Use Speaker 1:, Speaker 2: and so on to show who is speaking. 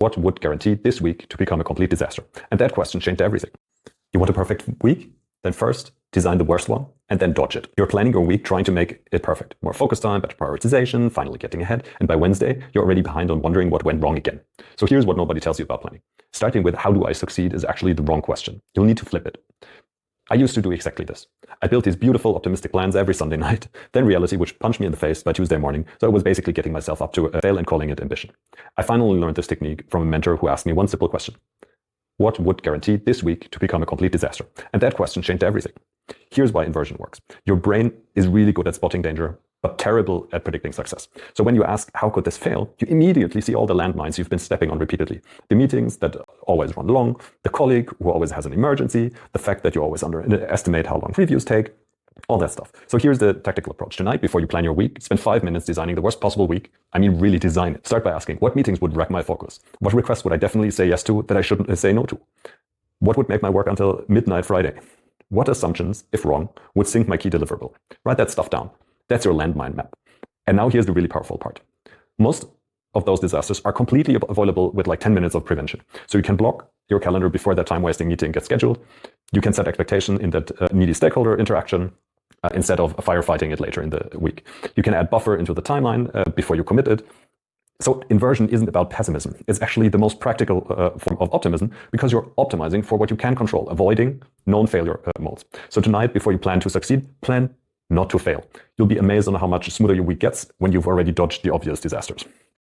Speaker 1: What would guarantee this week to become a complete disaster? And that question changed everything. You want a perfect week? Then first, design the worst one and then dodge it. You're planning your week trying to make it perfect. More focus time, better prioritization, finally getting ahead. And by Wednesday, you're already behind on wondering what went wrong again. So here's what nobody tells you about planning. Starting with how do I succeed is actually the wrong question. You'll need to flip it. I used to do exactly this. I built these beautiful optimistic plans every Sunday night. Then reality would punch me in the face by Tuesday morning. So I was basically getting myself up to a fail and calling it ambition. I finally learned this technique from a mentor who asked me one simple question. What would guarantee this week to become a complete disaster? And that question changed everything. Here's why inversion works. Your brain is really good at spotting danger, but terrible at predicting success. So when you ask, how could this fail? You immediately see all the landmines you've been stepping on repeatedly. The meetings that always run long, the colleague who always has an emergency, the fact that you always underestimate how long reviews take, all that stuff. So here's the tactical approach. Tonight, before you plan your week, spend 5 minutes designing the worst possible week. I mean, really design it. Start by asking, what meetings would wreck my focus? What requests would I definitely say yes to that I shouldn't say no to? What would make my work until midnight Friday? What assumptions, if wrong, would sink my key deliverable? Write that stuff down. That's your landmine map. And now here's the really powerful part. Most of those disasters are completely avoidable with like 10 minutes of prevention. So you can block your calendar before that time-wasting meeting gets scheduled. You can set expectation in that needy stakeholder interaction instead of firefighting it later in the week. You can add buffer into the timeline before you commit it. So inversion isn't about pessimism. It's actually the most practical form of optimism because you're optimizing for what you can control, avoiding known failure modes. So tonight, before you plan to succeed, plan not to fail. You'll be amazed on how much smoother your week gets when you've already dodged the obvious disasters.